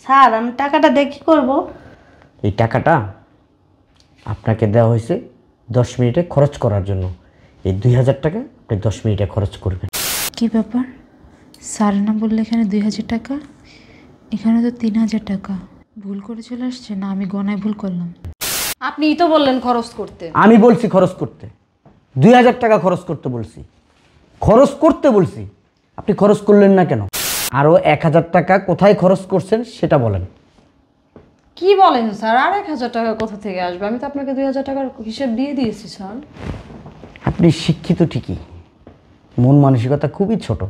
Sir আমি টাকাটা দিয়ে কী করবো? এই টাকাটা আপনাকে দেওয়া হয়েছে 10 মিনিটে খরচ করার জন্য। এই 2000 টাকা আপনি 10 মিনিটে খরচ করবেন। কি ব্যাপার? স্যার না বললে এখানে 2000 টাকা, এখানে তো 3000 টাকা। ভুল করে চলে আসছে না আমি গণায় ভুল করলাম? আপনিই তো বললেন খরচ করতে। আমি বলছি খরচ করতে, 2000 টাকা খরচ করতে বলছি, খরচ করতে বলছি। আপনি খরচ করলেন না কেন? আরও 1000 টাকা কোথায় খরচ করছেন সেটা বলেন। কি বলেন স্যার? আর 1000 টাকা কোথা থেকে আসবে? আমি তো আপনাকে 2000 টাকার হিসেব দিয়ে দিয়েছি স্যার। আপনি শিক্ষিত ঠিকই, মন মানসিকতা খুবই ছোট।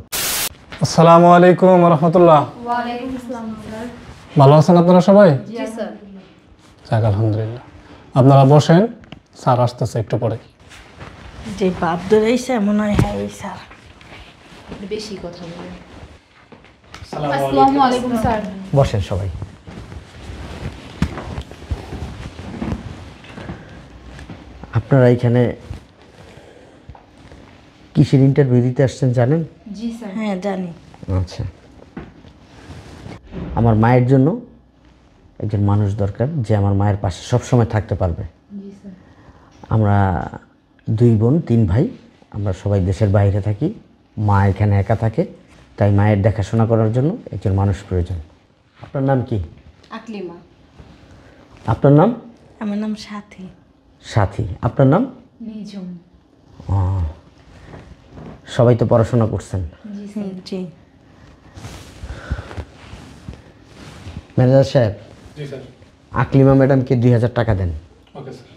আসসালামু আলাইকুম রহমতুল্লাহ। ওয়ালাইকুম আসসালাম স্যার। ভালো আছেন আপনারা সবাই? জি স্যার। যাক আলহামদুলিল্লাহ। আপনারা বসেন, স্যার আসতেছে একটু পরে। যে বাপ ধরেছে মনে হয় হ্যাঁ এই স্যার। বেশি কথা বলেন। আসসালামু আলাইকুম স্যার। বসেন সবাই। আপনারা এখানে কিসের ইন্টারভিউ দিতে আসছেন জানেন? জি স্যার। হ্যাঁ জানি। আচ্ছা, আমার মায়ের জন্য একজন মানুষ দরকার যে আমার মায়ের পাশে সবসময় থাকতে পারবে। জি স্যার। আমরা 2 বোন 3 ভাই, আমরা সবাই দেশের বাইরে থাকি, মা এখানে একা থাকে, তাই মায়ের দেখাশোনা করার জন্য একজন মানুষ প্রয়োজন। আপনার নাম কি? আকলিমা। আপনার নাম? আমার নাম সাথী। সাথী। আপনার নাম? নিজুম। ও, সবাই তো পড়াশোনা করছেন। জি। ম্যানেজার সাহেব, জি স্যার। আকলিমা ম্যাডামকে 2000 টাকা দেন। Okay sir.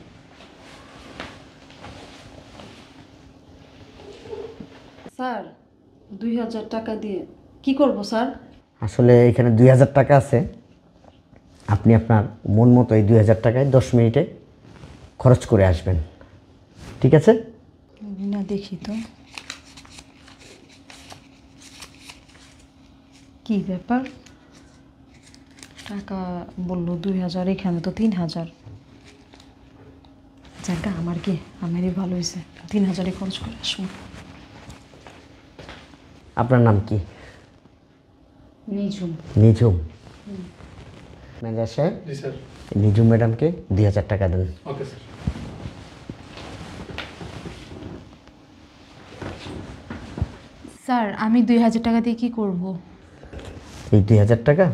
স্যার 2000 টাকা দিয়ে কি করব স্যার? আসলে এখানে 2000 টাকা আছে, আপনি আপনার মন মতো এই 2000 টাকায় 10 মিনিটে খরচ করে আসবেন, ঠিক আছে? না দেখি তো কি ব্যাপার, টাকা বললো 2000, এখানে তো 3000। জায়গা আমার কি, আমারই ভালো হয়েছে, 3000-এ খরচ করে আসবো। আপনার নাম কি? নিজুম। নিজুম। ম্যানেজার সাহেব, জি স্যার। নিজুম ম্যাডামকে 2000 টাকা দেন। Okay sir. স্যার আমি 2000 টাকা দিয়ে কি করব? এই 2000 টাকা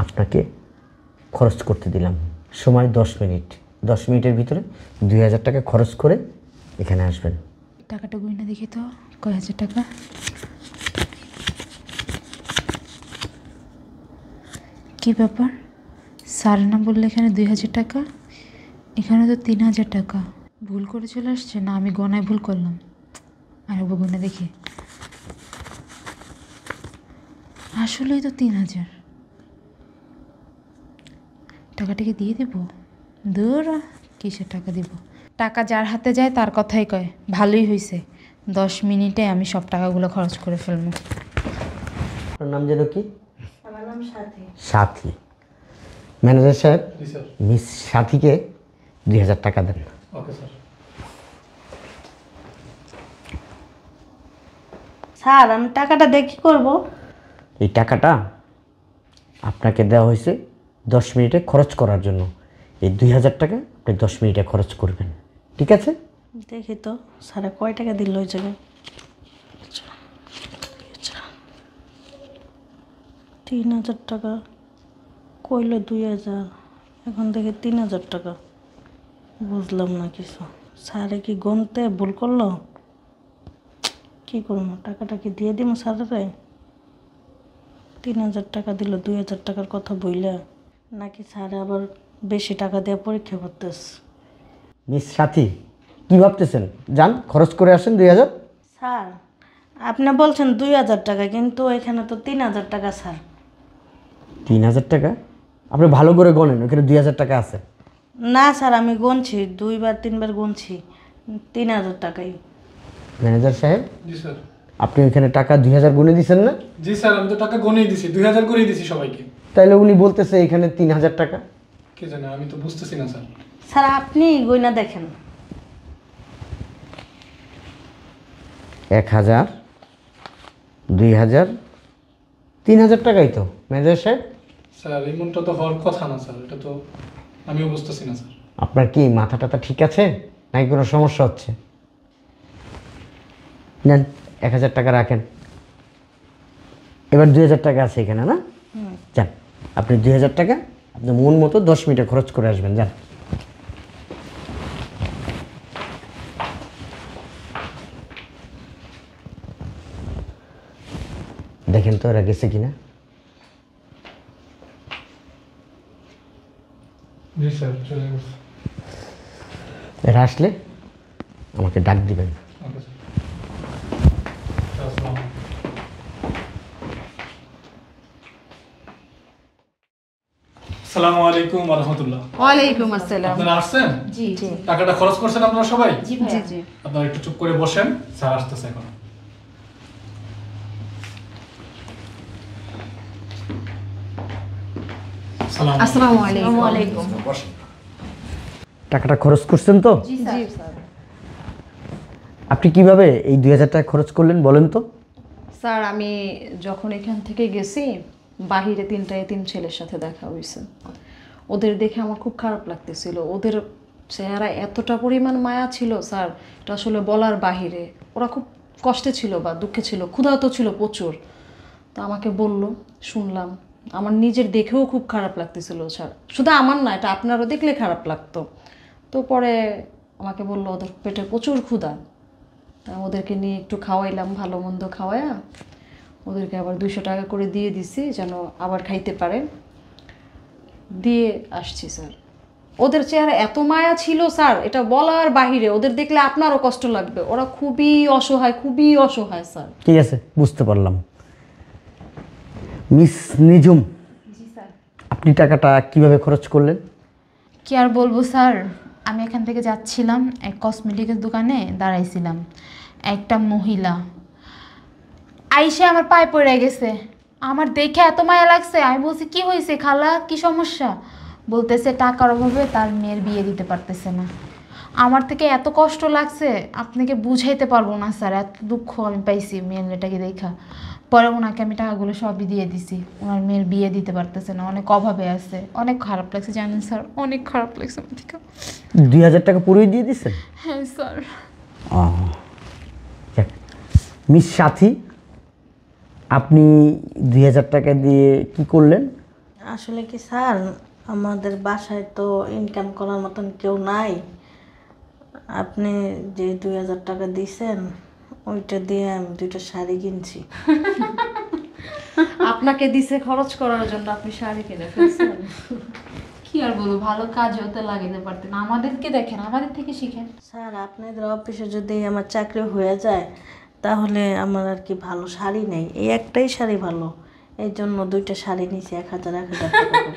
আপনাকে খরচ করতে দিলাম, সময় 10 মিনিট। 10 মিনিটের ভিতরে 2000 টাকা খরচ করে এখানে আসবেন। টাকাটা গুই না দেখি তো কয় হাজার টাকা। কি ব্যাপার? স্যার না বললে এখানে 2000 টাকা, এখানে তো 3000 টাকা। ভুল করে চলে আসছে না আমি গণায় ভুল করলাম? আর একবার গুনে দেখি, আসলেই তো 3000। টাকাটাকে দিয়ে দেব? দূর, কিসের টাকা দিব? টাকা যার হাতে যায় তার কথাই কয়। ভালোই হয়েছে, 10 মিনিটে আমি সব টাকাগুলো খরচ করে ফেলবো। আপনার নাম যেন কি? আমার নাম সাথী। সাথী। ম্যানেজার সাহেব, জি স্যার। মিস সাথীকে 2000 টাকা দেন। Okay sir. স্যার আমি টাকাটা দিয়ে কী করবো? এই টাকাটা আপনাকে দেওয়া হয়েছে 10 মিনিটে খরচ করার জন্য। এই 2000 টাকা আপনি 10 মিনিটে খরচ করবেন, ঠিক আছে? দেখি তো স্যারে কয় টাকা দিল ওই জায়গায়। 3000 টাকা কইলো 2000, এখন দেখি 3000 টাকা। বুঝলাম না কিছু, স্যারে কি গনতে ভুল করলো? কি করবো, টাকাটা কি দিয়ে দিব স্যারেরে? 3000 টাকা দিল, 2000 টাকার কথা বইলা, নাকি স্যারে আবার বেশি টাকা দিয়ে পরীক্ষা করতেছে? মিস সাথী, কি ভাবতেছেন? যান খরচ করে আসেন 2000। স্যার আপনি বলছেন 2000 টাকা, কিন্তু এখানে তো 3000 টাকা স্যার। 3000 টাকা? আপনি ভালো করে গণেন, ওখানে 2000 টাকা আছে। না স্যার আমি গুনছি, 2-3 বার গুনছি, 3000 টাকাই। ম্যানেজার সাহেব, জি স্যার। আপনি ওখানে টাকা 2000 গুনে দিচ্ছেন না? জি স্যার, আমি তো টাকা গনেই দিছি, 2000 করেই দিছি সবাইকে। তাইলে উনি বলতেছে এখানে 3000 টাকা। কে জানে, আমি তো বুঝতেছি না স্যার। স্যার আপনি গইনা দেখেন। 1000, 2000, 3000 টাকাই তো ম্যানেজার সাহেব। স্যার এমনটা তো হওয়ার কথা না স্যার, এটা তো আমিও বুঝতেছি না স্যার। আপনার কি মাথা টাথা ঠিক আছে নাকি কোনো সমস্যা হচ্ছে? নেন 1000 টাকা রাখেন। এবার 2000 টাকা আছে এখানে না? যান, আপনি 2000 টাকা আপনি মন মতো 10 মিনিটে খরচ করে আসবেন। যান। দেখেন তো এরা গেছে কিনা। জি স্যার, চলে গেছে। এরা আসলে আমাকে ডাক দিবেন। Okay sir. আসসালামু আলাইকুম। আসসালামু আলাইকুম ওয়া রাহমাতুল্লাহ। ওয়ালাইকুম আসসালাম। আপনারা আসছেন? জি জি টাকাটা খরচ করছেন আপনারা সবাই? জি জি। আপনারা একটু চুপ করে বসেন, স্যার আসতেছে এখন। আসসালামু আলাইকুম। বসেন। টাকাটা খরচ করছেন তো? জি স্যার। আপনি কিভাবে এই 2000 টাকা খরচ করলেন বলেন তো? স্যার আমি যখন এখান থেকে গেছি বাহিরে 3টা এতিম ছেলের সাথে দেখা হয়েছে। ওদের দেখে আমার খুব খারাপ লাগতেছিল। ওদের চেহারা এতটা পরিমাণ মায়া ছিল স্যার, এটা আসলে বলার বাহিরে। ওরা খুব কষ্টে ছিল বা দুঃখে ছিল, ক্ষুধার্ত ছিল প্রচুর। তো আমাকে বলল, শুনলাম, আমার নিজের দেখেও খুব খারাপ লাগতেছিল স্যার। শুধু আমার না, এটা আপনারও দেখলে খারাপ লাগতো। তো পরে আমাকে বললো ওদের পেটে প্রচুর ক্ষুধা। তা ওদেরকে নিয়ে একটু খাওয়াইলাম, ভালো মন্দ খাওয়াইয়া ওদেরকে আবার 200 টাকা করে দিয়ে দিছি যেন আবার খাইতে পারে। দিয়ে আসছি স্যার। ওদের চেহারা এত মায়া ছিল স্যার, এটা বলার বাহিরে। ওদের দেখলে আপনারও কষ্ট লাগবে। ওরা খুবই অসহায় স্যার। ঠিক আছে, বুঝতে পারলাম। মিস নিজুম, আপনি টাকাটা কিভাবে খরচ করলেন? কি আর বলবো স্যার, আমি এখান থেকে যাচ্ছিলাম, এক কসমেটিকের দোকানে দাঁড়াইছিলাম। একটা মহিলা আইসে আমার পায়ে পড়ে গেছে। আমার দেখে এত মায়া লাগছে, আমি বলছি কি হয়েছে খালা, কি সমস্যা? বলতেছে টাকার অভাবে তার মেয়ের বিয়ে দিতে পারতেছে না। আমার থেকে এত কষ্ট লাগছে আপনাকে বুঝাইতে পারবো না স্যার, এত দুঃখ আমি পাইছি মেয়েটাকে দেখা। পরে ওনাকে আমি টাকাগুলো সবই দিয়ে দিছি। ওনার মেয়ের বিয়ে দিতে পারতেছে না, অনেক অভাবে আছে। অনেক খারাপ লাগছে জানেন স্যার, অনেক খারাপ লাগছে আমার থেকে। 2000 টাকা পুরোই দিয়ে দিচ্ছেন? হ্যাঁ স্যার। ও, যাক। মিস সাথী, আপনি 2000 টাকা দিয়ে কি করলেন? আসলে কি স্যার, আমাদের বাসায় তো ইনকাম করার মতন কেউ নাই। আপনি যে 2000 টাকা দিয়েছেন ওইটা দিয়ে আমি 2টা শাড়ি কিনছি। আপনাকে দিছে খরচ করার জন্য, আপনি শাড়ি কিনে ফেলছেন। কি আর বলবো, ভালো কাজ হতে লাগাতে পারতেন। আমাদেরকে দেখেন, আমাদের থেকে শিখেন। স্যার আপনাদের অফিসে যদি আমার চাকরি হয়ে যায় তাহলে আমার আর কি ভালো শাড়ি নেই, এই একটাই শাড়ি ভালো, এই জন্য 2টা শাড়ি নিয়েছি 1000 টাকা করে।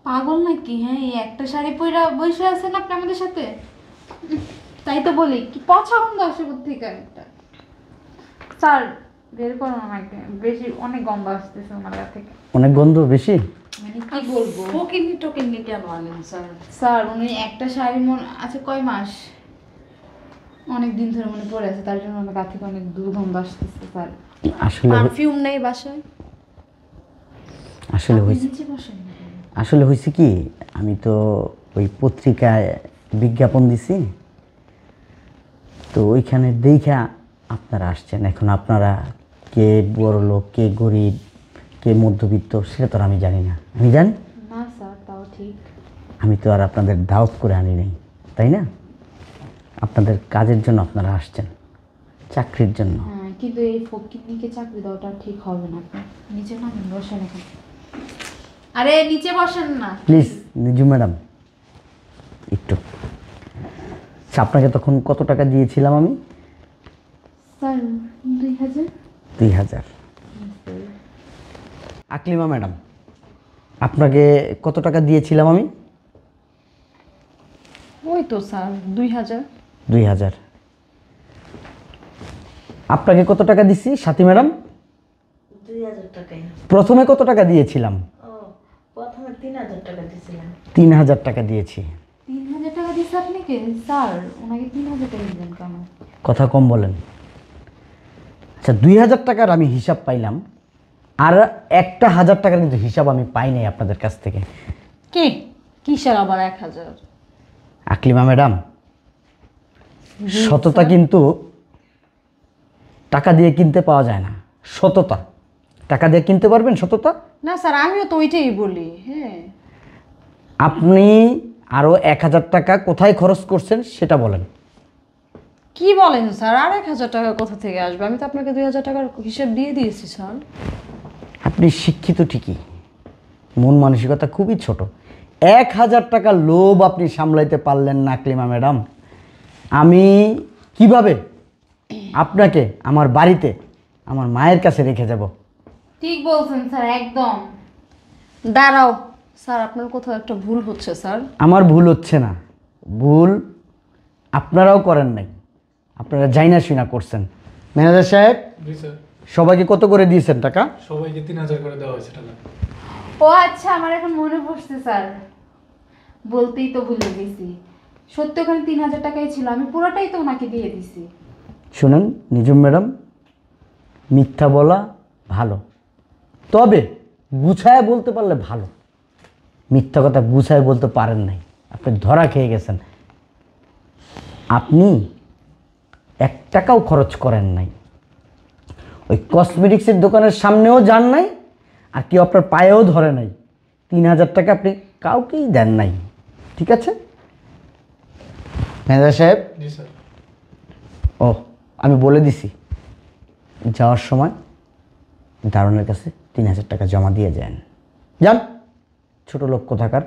পাগল নাকি? হ্যাঁ, এই একটা শাড়ি পরে বসে আছেন আপনি আমাদের সাথে। তাই তো বলি, কি পছন্দ আসে থেকে একটা। স্যার বের করুন আমাকে, বেশি অনেক গন্ধ আসতেছে আমার গা থেকে। অনেক গন্ধ বেশি? মানে কি বলবো টোকিনি কেন আনেন স্যার? স্যার, উনি একটা শাড়ি আচ্ছা কয় মাস, অনেক দিন ধরে মনে পড়ে আছে, তার জন্য আমার গা থেকে অনেক দুর্গন্ধ আসতেছে স্যার। আসলে পারফিউম নেই বাসায়? আসলে হয়েছে নিচে বসেন। আসলে হয়েছে কি, আমি তো ওই পত্রিকায় বিজ্ঞাপন দিছি, তো ওইখানে দেখা আপনারা আসছেন। এখন আপনারা কে বড় লোক, কে গরিব, কে মধ্যবিত্ত সেটা তো আর আমি জানি না। আমি জানি না স্যার, তাও ঠিক। আমি তো আর আপনাদের দাওয়াত করে আনি নাই, তাই না? আপনাদের কাজের জন্য আপনারা আসছেন, চাকরির জন্য। হ্যাঁ, কিন্তু এই ফকিরনিকে চাকরি দেওয়াটা ঠিক হবে না। আপনি নিচে নামেন, বসেন এখন। আরে নিচে বসেন না প্লিজ নিজু ম্যাডাম, একটু। আচ্ছা, আপনাকে তখন কত টাকা দিয়েছিলাম আমি? স্যার 2000। 2000। আকলিমা ম্যাডাম, আপনাকে কত টাকা দিয়েছিলাম আমি? ওই তো স্যার 2000। 2000। আপনাকে কত টাকা দিছি সাথী ম্যাডাম? 2000 টাকাই। প্রথমে কত টাকা দিয়েছিলাম? ও, প্রথমে 3000 টাকা দিয়েছিলেন। 3000 টাকা দিয়েছি। 3000 টাকা দিচ্ছে আপনাকে? স্যার ওনাকে 3000 টাকা দিলেন কেন? কথা কম বলেন। আচ্ছা, 2000 টাকার আমি হিসাব পাইলাম, আর একটা 1000 টাকার কিন্তু হিসাব আমি পাই নাই আপনাদের কাছ থেকে। কি কিসের আবার 1000? আকলিমা ম্যাডাম, সততা কিন্তু টাকা দিয়ে কিনতে পাওয়া যায় না। সততা টাকা দিয়ে কিনতে পারবেন? সততা না স্যার, আমিও তো ওইটাই বলি। হ্যাঁ, আপনি আরও 1000 টাকা কোথায় খরচ করছেন সেটা বলেন। কি বলেন স্যার? আর 1000 টাকা কোথা থেকে আসবে? আমি তো আপনাকে 2000 টাকার হিসেব দিয়ে দিয়েছি স্যার। আপনি শিক্ষিত ঠিকই, মন মানসিকতা খুবই ছোট। 1000 টাকা লোভ আপনি সামলাইতে পারলেন না আকলিমা ম্যাডাম। আমি কিভাবে আপনাকে আমার বাড়িতে আমার মায়ের কাছে রেখে যাব? ঠিক বলছেন স্যার, একদম। দাঁড়াও স্যার, আপনার কোথাও একটা ভুল হচ্ছে স্যার। আমার ভুল হচ্ছে না, ভুল আপনারাও করেন নাই, আপনারা যাই না শুনা করছেন। ম্যানেজার সাহেব, জি স্যার। সবাইকে কত করে দিয়েছেন টাকা? সবাইকে 3000 করে দেওয়া হয়েছে টাকা। ও আচ্ছা, আমার এখন মনে পড়ছে স্যার, বলতেই তো ভুলে গেছি। সত্যি ওখানে 3000 টাকাই ছিল, আমি পুরোটাই তো ওনাকে দিয়ে দিছি। শুনুন নিজুম ম্যাডাম, মিথ্যা বলা ভালো, তবে গুছায় বলতে পারলে ভালো। মিথ্যা কথা গুছায় বলতে পারেন নাই, আপনি ধরা খেয়ে গেছেন। আপনি 1 টাকাও খরচ করেন নাই, ওই কসমেটিক্সের দোকানের সামনেও যান নাই, আর কেউ আপনার পায়েও ধরে নাই। 3000 টাকা আপনি কাউকেই দেন নাই, ঠিক আছে ম্যানেজার সাহেব? জি স্যার। ও, আমি বলে দিছি, যাওয়ার সময় দারোয়ানের কাছে 3000 টাকা জমা দিয়ে যান। যান, ছোট লোক কোথাকার।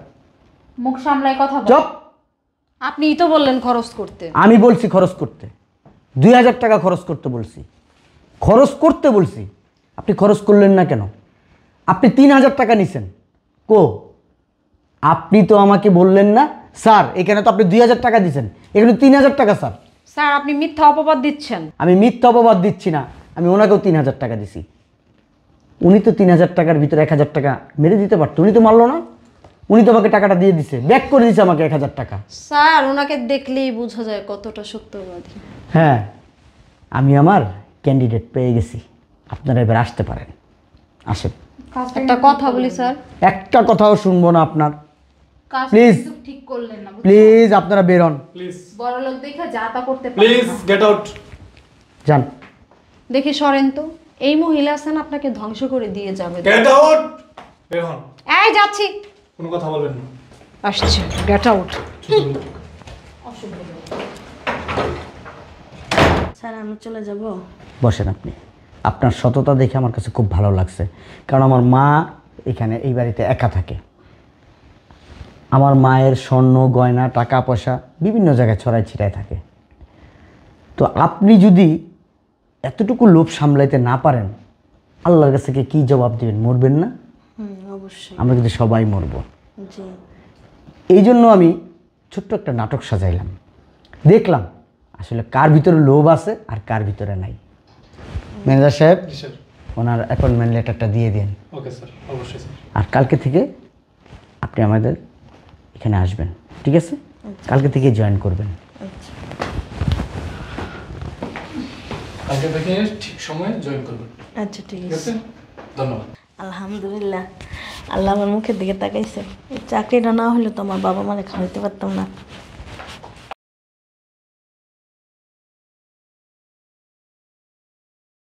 মুখ সামলায় কথা বল। চপ। আপনিই তো বললেন খরচ করতে। আমি বলছি খরচ করতে, 2000 টাকা খরচ করতে বলছি, খরচ করতে বলছি। আপনি খরচ করলেন না কেন? আপনি 3000 টাকা নিছেন কো? আপনি তো আমাকে বললেন না স্যার এখানে তো আপনি 2000 টাকা দিছেন, এখানে 3000 টাকা স্যার। স্যার আপনি মিথ্যা অপবাদ দিচ্ছেন। আমি মিথ্যা অপবাদ দিচ্ছি না, আমি ওনাকেও 3000 টাকা দিছি। উনি তো 3000 টাকার ভিতরে 1000 টাকা মেরে দিতে পারতো, উনি তো মারলো না। উনি তো আমাকে টাকাটা দিয়ে দিছে, ব্যাক করে দিছে আমাকে 1000 টাকা। স্যার ওনাকে দেখলেই বোঝা যায় কতটা সত্যবাদী। হ্যাঁ, আমি আমার ক্যান্ডিডেট পেয়ে গেছি, আপনারা এবার আসতে পারেন, আসেন। কাজটা একটা কথা বলি স্যার, একটা কথাও শুনবো না আপনার। কাজটা Please. কিন্তু ঠিক করলেন না, বুঝছেন? প্লিজ আপনারা বেরোন, প্লিজ বড় লোক দেখে যা তা করতে পারে প্লিজ না। Get out. যান। দেখি সরেন তো, এই মহিলা আছেন আপনাকে ধ্বংস করে দিয়ে যাবে। Get out. বের হন, এই যাচ্ছি। কোনো কথা বলবেন না। আসছে, গেট আউট। ছোট লোক। স্যার আমি চলে যাব। বসেন আপনি। আপনার সততা দেখে আমার কাছে খুব ভালো লাগছে, কারণ আমার মা এখানে এই বাড়িতে একা থাকে। আমার মায়ের স্বর্ণ গয়না টাকা পয়সা বিভিন্ন জায়গায় ছড়াই ছিটায় থাকে। তো আপনি যদি এতটুকু লোভ সামলাইতে না পারেন, আল্লাহর কাছে কি জবাব দিবেন? মরবেন না? অবশ্যই। আমরা কিন্তু সবাই মরব। জি। এই জন্য আমি ছোট্ট একটা নাটক সাজাইলাম, দেখলাম আসলে কার ভিতরে লোভ আছে আর কার ভিতরে নাই। ম্যানেজার সাহেব, জি স্যার। ওনার অ্যাপয়েন্টমেন্ট লেটারটা দিয়ে দিন। ওকে স্যার, অবশ্যই স্যার। আর কালকে থেকে আপনি আমাদের এখানে আসবেন, ঠিক আছে? কালকে থেকে জয়েন করবেন। আচ্ছা। কালকে থেকে ঠিক সময়ে জয়েন করবেন, আচ্ছা ঠিক ঠিক আছে। আছে? ধন্যবাদ। আলহামদুলিল্লাহ, আল্লাহ আমার মুখের দিকে তাকাইছে। এই চাকরিটা না হলে তো আমার বাবা মারে খাওয়াইতে পারতাম না।